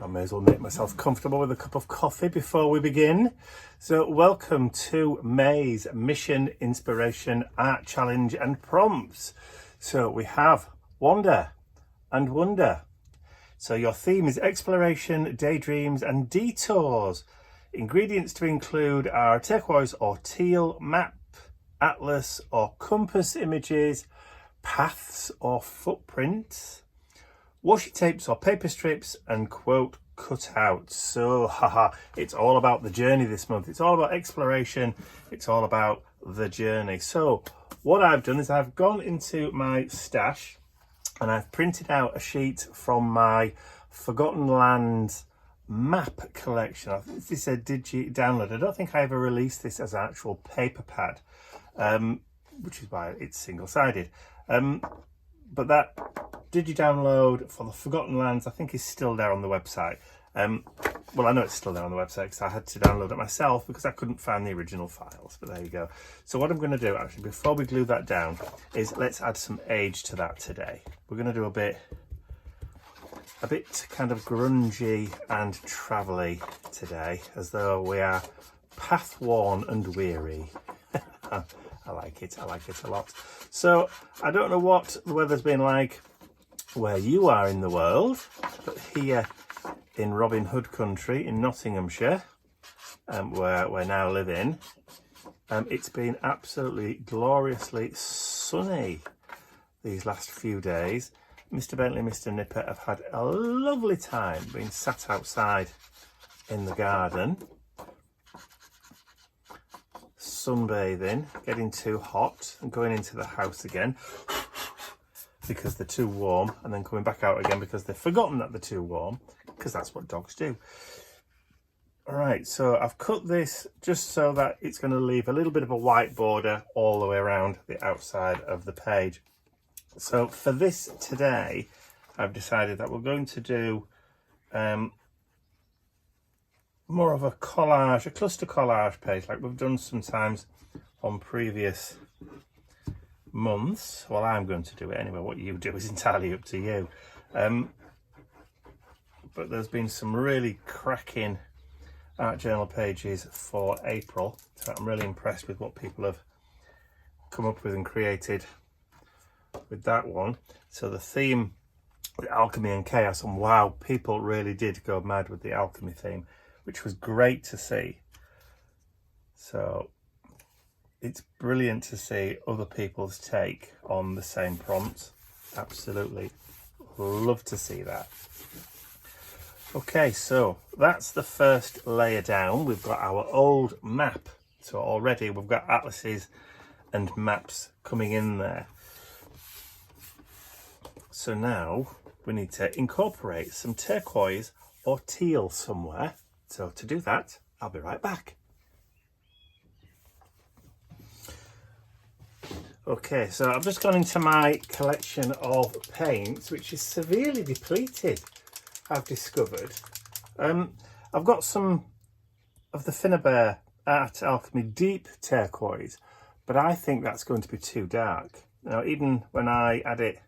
I may as well make myself comfortable with a cup of coffee before we begin. So welcome to May's Mission, Inspiration, Art Challenge and Prompts. So we have Wander and Wonder. So your theme is exploration, daydreams and detours. Ingredients to include are turquoise or teal, map, atlas or compass images, paths or footprints, washi tapes or paper strips, and quote cutouts. So it's all about the journey this month. It's all about exploration. It's all about the journey. So what I've done is I've gone into my stash and I've printed out a sheet from my Forgotten Lands map collection. This is a digi download. I don't think I ever released this as an actual paper pad, which is why it's single-sided. But that digi-download for the Forgotten Lands, I think, is still there on the website. Well, I know it's still there on the website because I had to download it myself because I couldn't find the original files, but there you go. So what I'm going to do, actually, before we glue that down, is let's add some age to that today. We're going to do a bit kind of grungy and travel-y today, as though we are path-worn and weary. I like it a lot. So I don't know what the weather's been like where you are in the world, but here in Robin Hood country in Nottinghamshire, where we're now living, it's been absolutely gloriously sunny these last few days. Mr. Bentley and Mr. Nipper have had a lovely time being sat outside in the garden, sunbathing, getting too hot and going into the house again because they're too warm, and then coming back out again because they've forgotten that they're too warm, because that's what dogs do. All right, so I've cut this just so that it's going to leave a little bit of a white border all the way around the outside of the page. So for this today, I've decided that we're going to do more of a collage, a cluster collage page, like we've done sometimes on previous months. Well, I'm going to do it anyway. What you do is entirely up to you. But there's been some really cracking art journal pages for April. So I'm really impressed with what people have come up with and created with that one. So the theme, alchemy and chaos, and wow, people really did go mad with the alchemy theme, which was great to see. So it's brilliant to see other people's take on the same prompt. Absolutely love to see that. Okay, so that's the first layer down. We've got our old map. So already we've got atlases and maps coming in there. So now we need to incorporate some turquoise or teal somewhere. So to do that, I'll be right back. Okay, so I've just gone into my collection of paints, which is severely depleted, I've discovered. I've got some of the Finnabair Art Alchemy Deep Turquoise, but I think that's going to be too dark. Now, even when I add it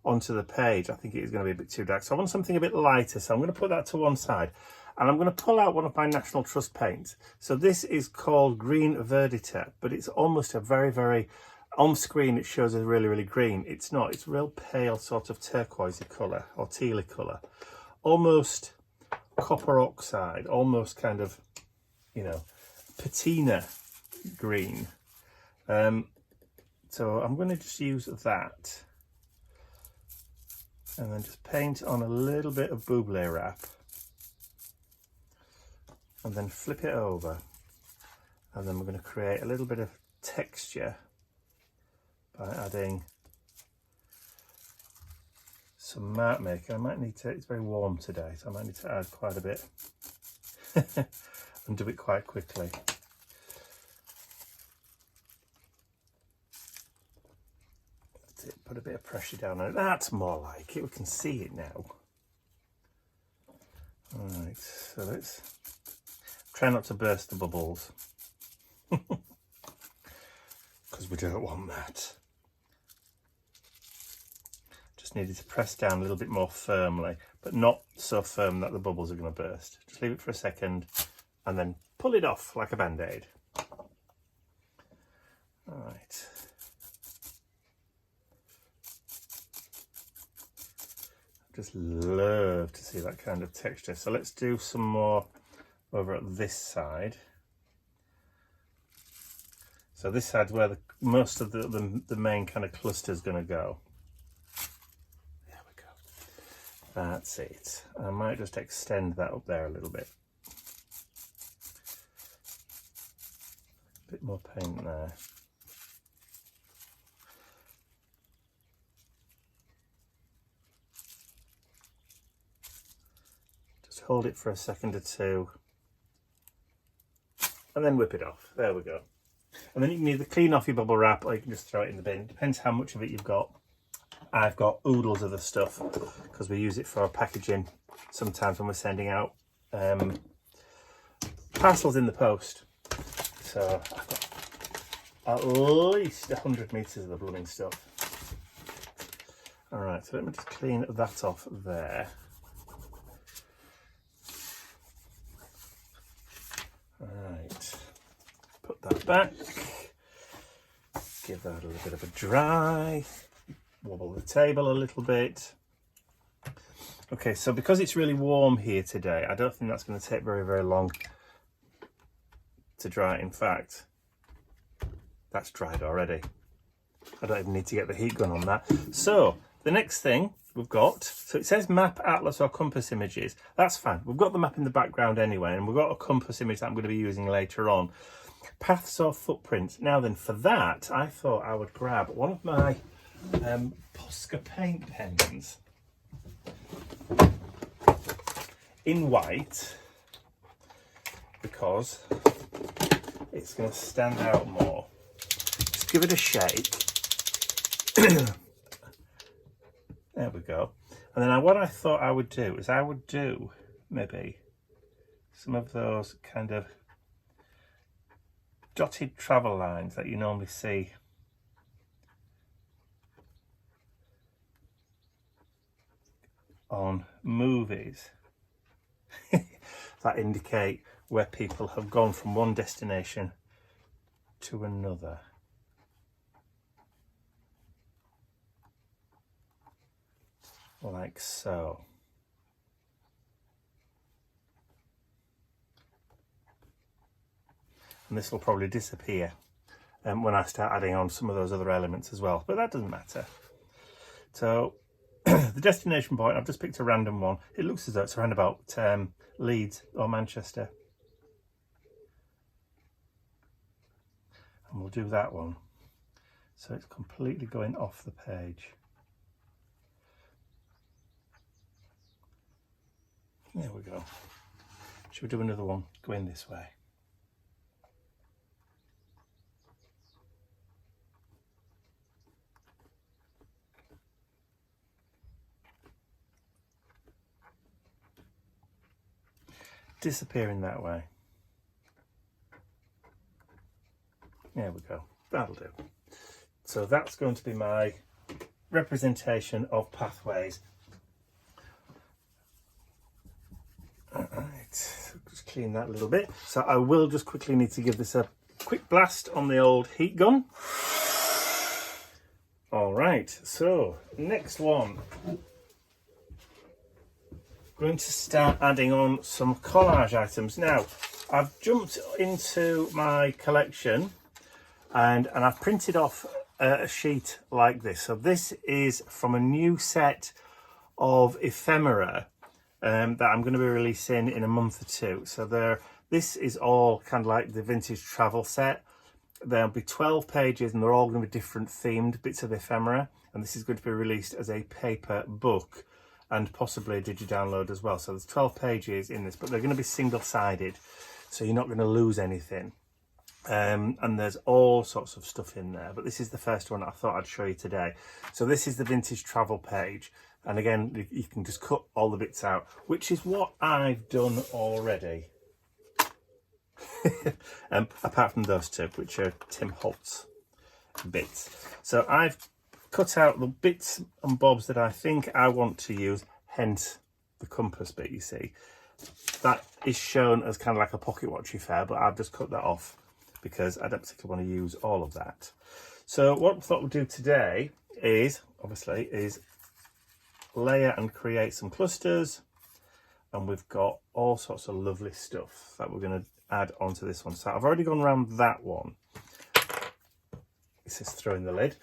onto the page, I think it is going to be a bit too dark. So I want something a bit lighter, so I'm going to put that to one side. And I'm going to pull out one of my National Trust paints. So this is called Green Verditer, but it's almost a very, on screen it shows as really green. It's not, it's real pale sort of turquoisey colour or tealy colour. Almost copper oxide, almost kind of, you know, patina green. So I'm going to just use that and then just paint on a little bit of Buble wrap. And then flip it over, and then we're going to create a little bit of texture by adding some mark maker. I might need to, it's very warm today, so I might need to add quite a bit and do it quite quickly. That's it, put a bit of pressure down on it. That's more like it, we can see it now. All right, so let's try not to burst the bubbles, because we don't want that. Just just needed to press down a little bit more firmly, but not so firm that the bubbles are going to burst. Just leave it for a second and then pull it off like a band-aid. All right. Just love to see that kind of texture. So let's do some more over at this side. So this side's where most of the main kind of cluster is going to go. There we go. That's it. I might just extend that up there a little bit. A bit more paint there. Just hold it for a second or two and then whip it off. There we go. And then you can either clean off your bubble wrap or you can just throw it in the bin. Depends how much of it you've got. I've got oodles of the stuff because we use it for our packaging sometimes when we're sending out parcels in the post. So I've got at least 100 metres of the blooming stuff. All right, so let me just clean that off there. All right. Put that back, give that a little bit of a dry, wobble the table a little bit. Okay, so because it's really warm here today, I don't think that's going to take very, very long to dry. In fact, that's dried already. I don't even need to get the heat gun on that. So the next thing we've got, so it says map, atlas or compass images. That's fine. We've got the map in the background anyway, and we've got a compass image that I'm going to be using later on. Paths or footprints. Now then, for that, I thought I would grab one of my Posca paint pens in white because it's going to stand out more. Just give it a shake. There we go. And then what I thought I would do is I would do maybe some of those kind of dotted travel lines that you normally see on movies that indicate where people have gone from one destination to another. Like so. And this will probably disappear when I start adding on some of those other elements as well, but that doesn't matter. So the destination point, I've just picked a random one. It looks as though it's around about Leeds or Manchester. And we'll do that one. So it's completely going off the page. There we go. Should we do another one going this way? Disappearing that way. There we go. That'll do. So that's going to be my representation of pathways. Alright, just clean that a little bit. So I will just quickly need to give this a quick blast on the old heat gun. Alright, so next one. Going to start adding on some collage items. Now, I've jumped into my collection and I've printed off a sheet like this. So this is from a new set of ephemera that I'm going to be releasing in a month or two. So this is all kind of like the vintage travel set. There'll be 12 pages and they're all going to be different themed bits of ephemera. And this is going to be released as a paper book and possibly a digi-download as well. So there's 12 pages in this, but they're going to be single-sided, so you're not going to lose anything. And there's all sorts of stuff in there, but this is the first one I thought I'd show you today. So this is the vintage travel page, and again, you can just cut all the bits out, which is what I've done already. Apart from those two, which are Tim Holtz bits. So I've cut out the bits and bobs that I think I want to use, hence the compass bit, you see. That is shown as kind of like a pocket watch affair, but I've just cut that off because I don't particularly want to use all of that. So what I thought we'll do today is, obviously, is layer and create some clusters. And we've got all sorts of lovely stuff that we're going to add onto this one. So I've already gone around that one. This is throwing the lid.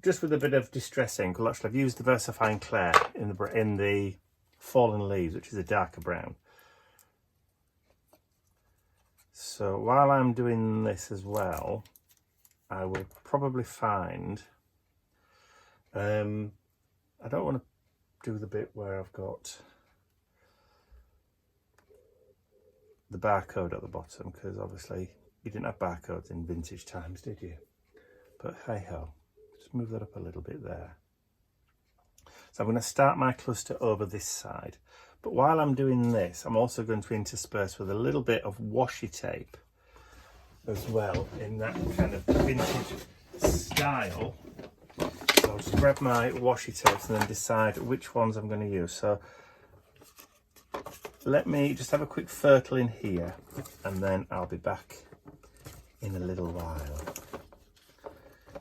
Just with a bit of distress ink. Well, actually, I've used the Versifying Clair in the Fallen Leaves, which is a darker brown. So while I'm doing this as well, I will probably find... I don't want to do the bit where I've got the barcode at the bottom, because obviously you didn't have barcodes in vintage times, did you? But hey ho, just move that up a little bit there. So I'm going to start my cluster over this side, but while I'm doing this, I'm also going to intersperse with a little bit of washi tape as well, in that kind of vintage style. So I'll just grab my washi tapes and then decide which ones I'm going to use. So let me just have a quick fertile in here, and then I'll be back in a little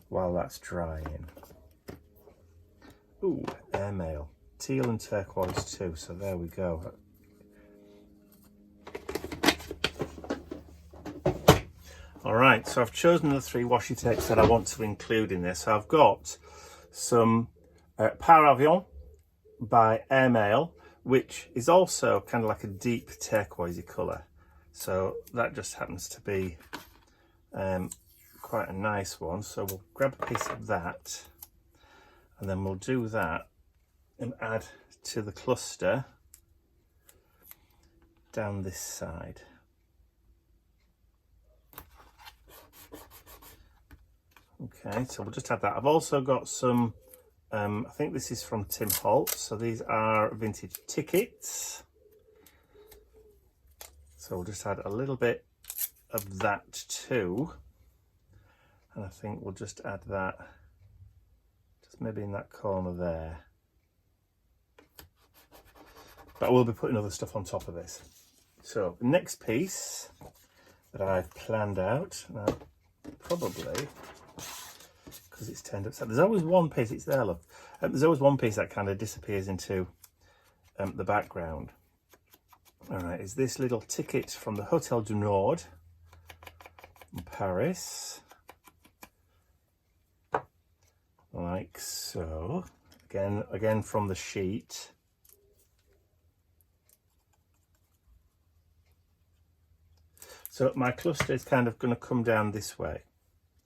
while that's drying. Ooh, airmail. Teal and turquoise too, so there we go. Alright, so I've chosen the 3 washi tapes that I want to include in this. So I've got some Par Avion by Airmail, which is also kind of like a deep turquoisey colour. So that just happens to be quite a nice one. So we'll grab a piece of that, and then we'll do that and add to the cluster down this side. Okay, so we'll just add that. I've also got some, I think this is from Tim Holtz, so these are vintage tickets. So we'll just add a little bit of that too. And I think we'll just add that, just maybe in that corner there. But we'll be putting other stuff on top of this. So the next piece that I've planned out, now probably, because it's turned upside. There's always one piece, it's there, look. There's always one piece that kind of disappears into the background. All right, is this little ticket from the Hotel du Nord in Paris. Like so. Again from the sheet. So my cluster is kind of going to come down this way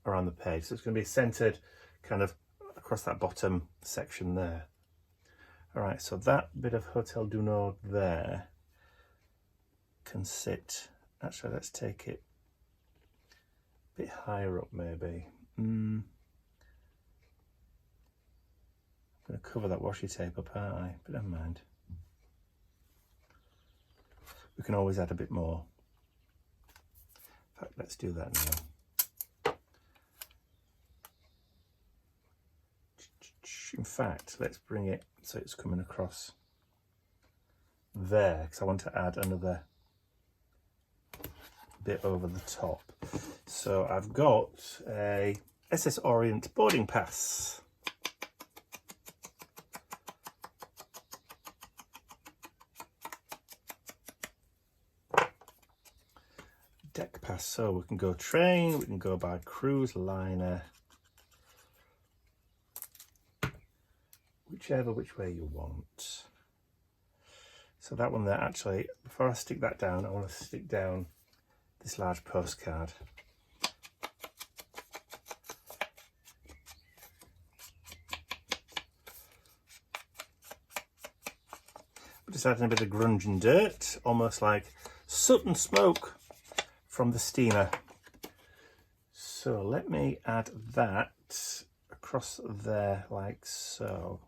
around the page. So it's going to be centered kind of across that bottom section there. All right, so that bit of Hotel du Nord there can sit. Actually, let's take it a bit higher up maybe. I'm going to cover that washi tape up, aren't I? But never mind. We can always add a bit more. In fact, let's do that now. In fact, let's bring it so it's coming across there, because I want to add another bit over the top. So I've got a SS Orient boarding pass. Deck pass, so we can go train, we can go by cruise liner, which way you want. So that one there, actually, before I stick that down, I want to stick down this large postcard. We're just adding a bit of grunge and dirt, almost like soot and smoke from the steamer. So let me add that across there like so.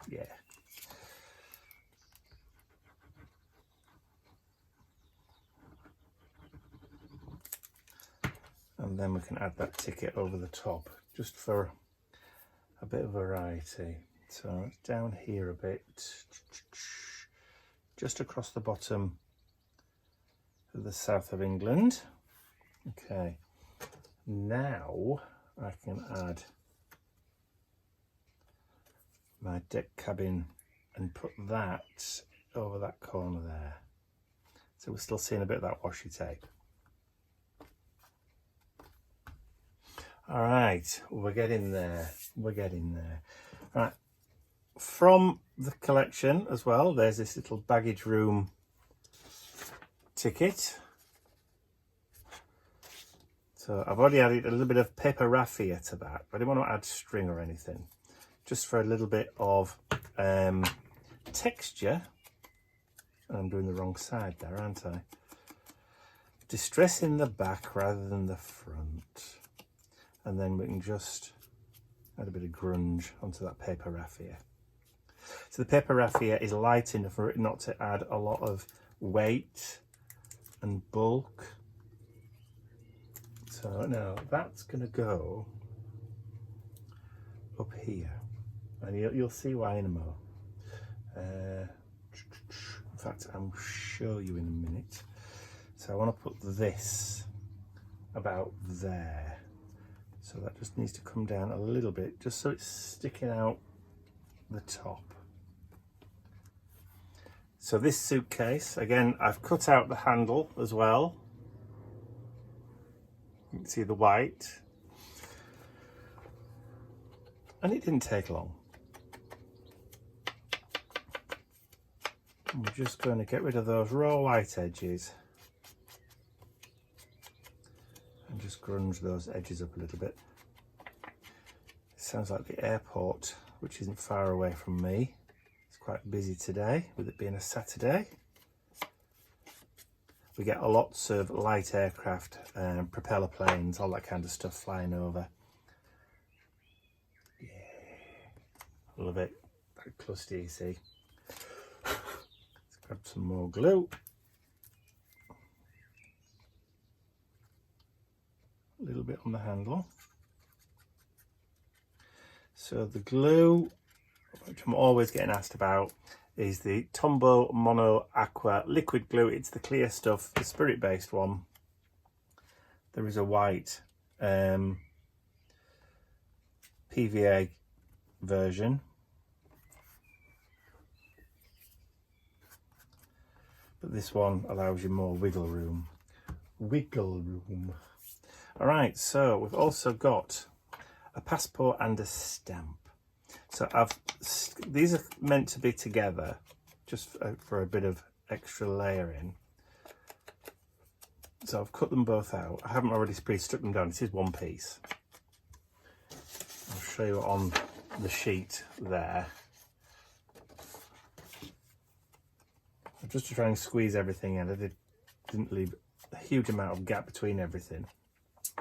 Yeah. And then we can add that ticket over the top, just for a bit of variety. So it's down here a bit, just across the bottom of the south of England. Okay, now I can add my deck cabin and put that over that corner there. So we're still seeing a bit of that washi tape. All right, we're getting there. We're getting there. All right, from the collection as well, there's this little baggage room ticket. So I've already added a little bit of paper raffia to that, but I didn't want to add string or anything. Just for a little bit of texture. And I'm doing the wrong side there, aren't I? Distress in the back rather than the front. And then we can just add a bit of grunge onto that paper raffia. So the paper raffia is light enough for it not to add a lot of weight and bulk. So now that's going to go up here. And you'll see why in a moment. In fact, I'll show you in a minute. So I want to put this about there. So that just needs to come down a little bit, just so it's sticking out the top. So this suitcase, again, I've cut out the handle as well. You can see the white. And it didn't take long. I'm just going to get rid of those raw white edges and just grunge those edges up a little bit. It sounds like the airport, which isn't far away from me. It's quite busy today, with it being a Saturday. We get lots of light aircraft, propeller planes, all that kind of stuff flying over. Yeah, love it. Very cluster, you see. Grab some more glue. A little bit on the handle. So the glue, which I'm always getting asked about, is the Tombow Mono Aqua liquid glue. It's the clear stuff, the spirit-based one. There is a white PVA version. But this one allows you more wiggle room. Wiggle room. All right, so we've also got a passport and a stamp. So these are meant to be together, just for a bit of extra layering. So I've cut them both out. I haven't already pre-stuck them down. This is one piece. I'll show you on the sheet there. Just to try and squeeze everything in, I didn't leave a huge amount of gap between everything.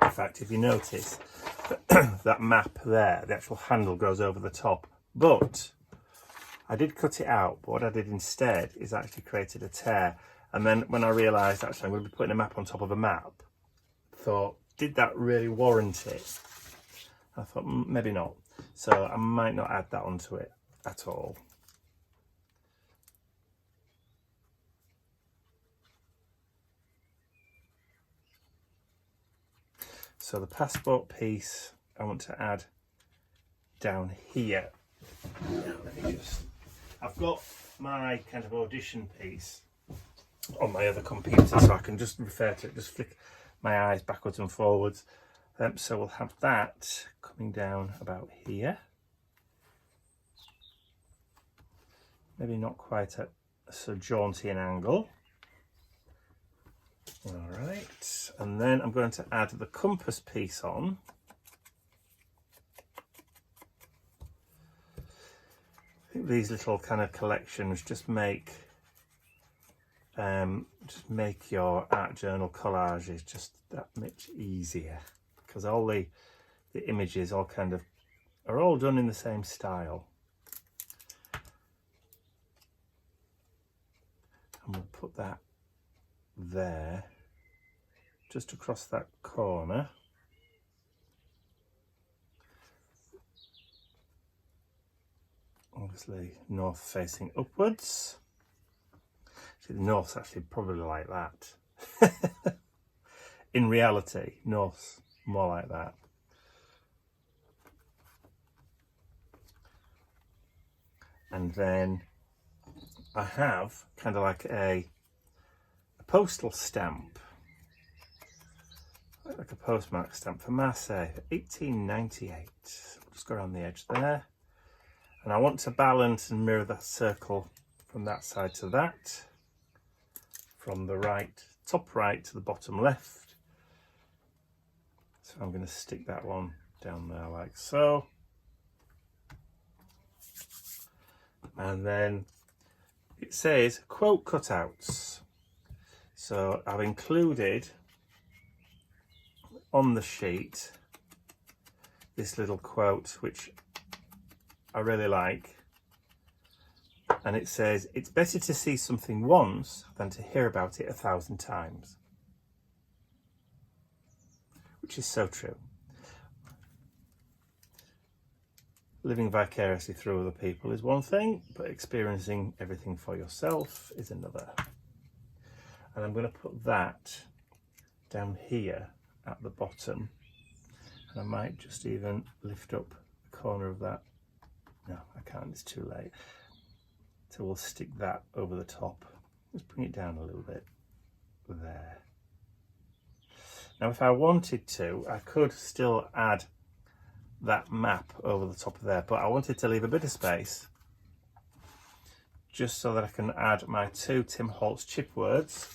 In fact, if you notice, that map there, the actual handle goes over the top. But I did cut it out, but what I did instead is actually created a tear. And then when I realised actually I'm going to be putting a map on top of a map, I thought, did that really warrant it? I thought, maybe not. So I might not add that onto it at all. So the passport piece I want to add down here. I've got my kind of audition piece on my other computer, so I can just refer to it, just flick my eyes backwards and forwards. So we'll have that coming down about here. Maybe not quite at so jaunty an angle. All right, and then I'm going to add the compass piece on. I think these little kind of collections just make your art journal collages just that much easier, because all the images all kind of are all done in the same style. And we'll put that there, just across that corner. obviously north facing upwards. See, the north's actually probably like that. In reality, north's more like that. And then I have kind of like a postal stamp, like a postmark stamp for Marseille, 1898. I'll just go around the edge there. And I want to balance and mirror that circle from that side to that, from the right, top right to the bottom left. So I'm going to stick that one down there like so. And then it says quote cutouts. So I've included on the sheet this little quote, which I really like. And it says, it's better to see something once than to hear about it 1,000 times. Which is so true. Living vicariously through other people is one thing, but experiencing everything for yourself is another. And I'm going to put that down here at the bottom. And I might just even lift up the corner of that. No, I can't, it's too late. So we'll stick that over the top. Just bring it down a little bit. There. Now if I wanted to, I could still add that map over the top of there, but I wanted to leave a bit of space just so that I can add my 2 Tim Holtz chip words,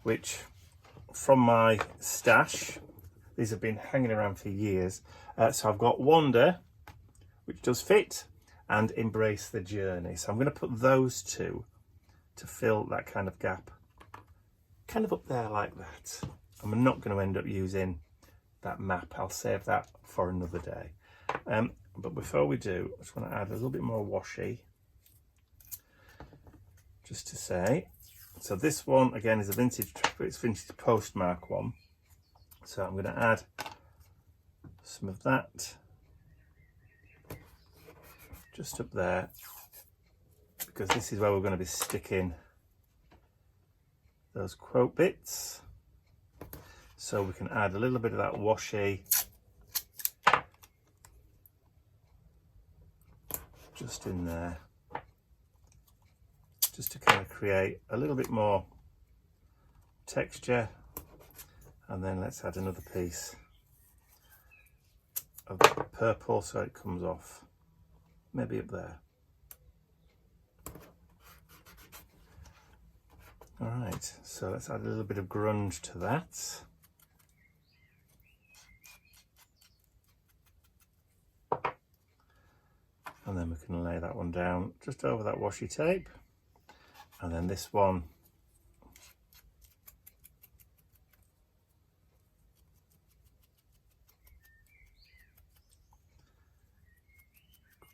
which from my stash, these have been hanging around for years. So I've got wander, which does fit, and embrace the journey. So I'm going to put those 2 to fill that kind of gap, kind of up there like that. I'm not going to end up using that map. I'll save that for another day. But before we do, I just want to add a little bit more washi, just to say. So this one again is a vintage postmark one. So I'm going to add some of that just up there, because this is where we're going to be sticking those quote bits. So we can add a little bit of that washi just in there, just to kind of create a little bit more texture. And then let's add another piece of purple so it comes off, maybe up there. All right, so let's add a little bit of grunge to that. And then we can lay that one down just over that washi tape. And then this one,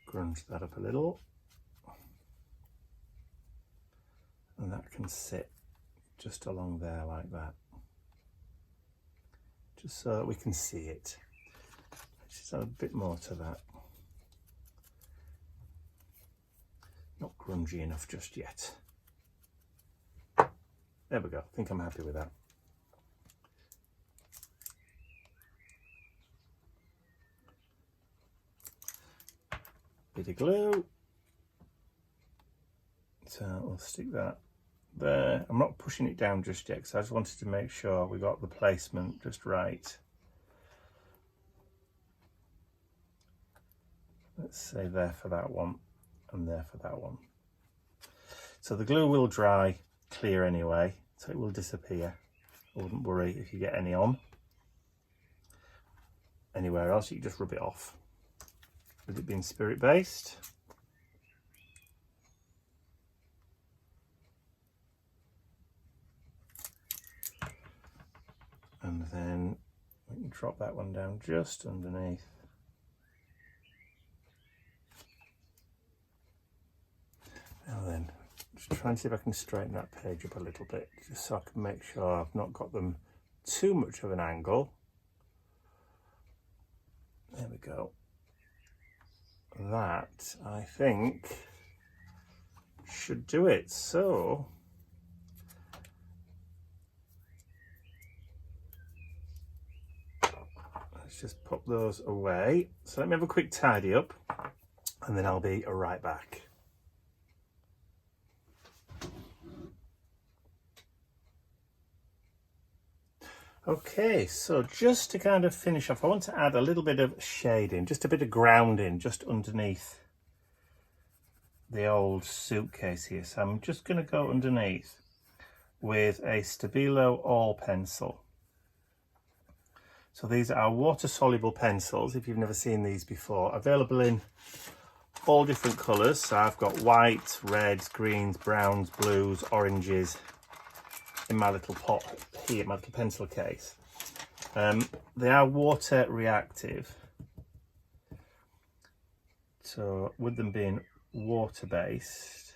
grunge that up a little. And that can sit just along there like that. Just so that we can see it. Just add a bit more to that. Not grungy enough just yet. There we go, I think I'm happy with that. Bit of glue. So we'll stick that there. I'm not pushing it down just yet because I just wanted to make sure we got the placement just right. Let's say there for that one and there for that one. So the glue will dry clear anyway, so it will disappear. I wouldn't worry if you get any on anywhere else. You can just rub it off with it being spirit based. And then we can drop that one down just underneath. Now then, just try and see if I can straighten that page up a little bit, just so I can make sure I've not got them too much of an angle. There we go. that, I think, should do it. So let's just pop those away. So let me have a quick tidy up and then I'll be right back. Okay, so just to kind of finish off, I want to add a little bit of shading, just a bit of grounding just underneath the old suitcase here. So I'm just going to go underneath with a Stabilo All pencil. So these are water-soluble pencils, if you've never seen these before, available in all different colours. So I've got white, reds, greens, browns, blues, oranges in my little pot here, my little pencil case. They are water reactive. So with them being water-based,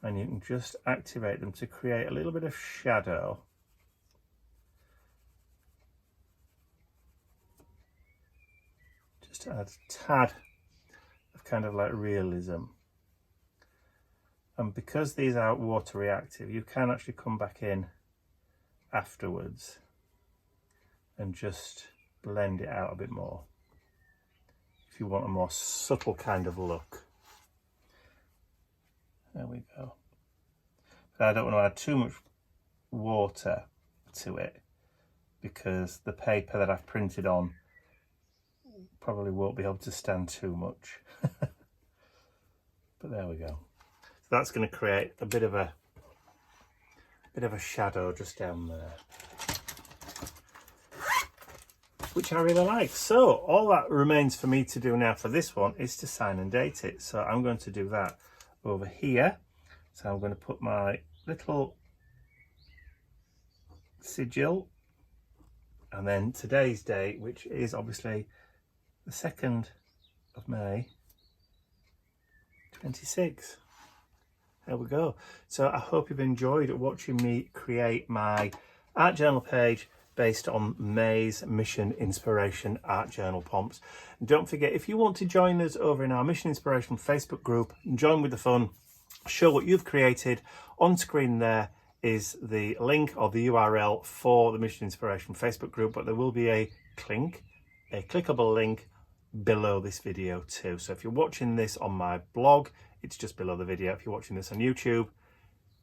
and you can just activate them to create a little bit of shadow. Just to add a tad of kind of like realism. And because these are water reactive, you can actually come back in afterwards and just blend it out a bit more if you want a more subtle kind of look. There we go. But I don't want to add too much water to it because the paper that I've printed on probably won't be able to stand too much. But there we go. So that's going to create a bit of a shadow just down there, which I really like. So all that remains for me to do now for this one is to sign and date it. So I'm going to do that over here. So I'm going to put my little sigil and then today's date, which is obviously the 2nd of May 26. There we go. So I hope you've enjoyed watching me create my art journal page based on May's Mission Inspiration art journal prompts. And don't forget, if you want to join us over in our Mission Inspiration Facebook group, join with the fun, show what you've created. On screen there is the link or the URL for the Mission Inspiration Facebook group, but there will be a clickable link below this video too. So if you're watching this on my blog, it's just below the video. If you're watching this on YouTube,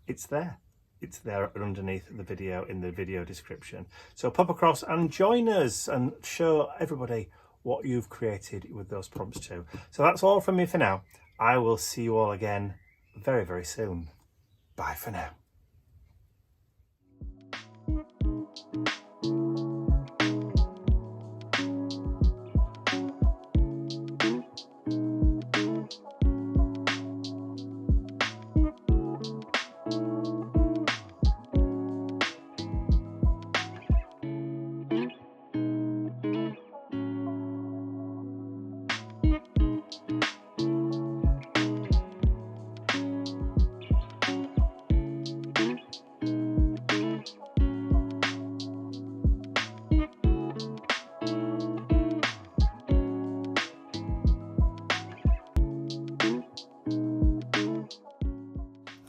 it's there. It's there underneath the video in the video description. So pop across and join us and show everybody what you've created with those prompts too. So that's all from me for now. I will see you all again very, very soon. Bye for now.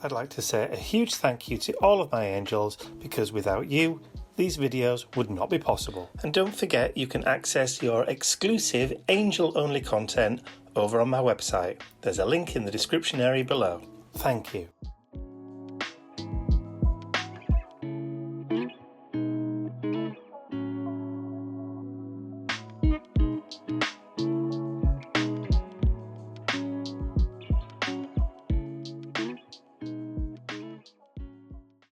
I'd like to say a huge thank you to all of my angels, because without you, these videos would not be possible. And don't forget, you can access your exclusive angel-only content over on my website. There's a link in the description area below. Thank you.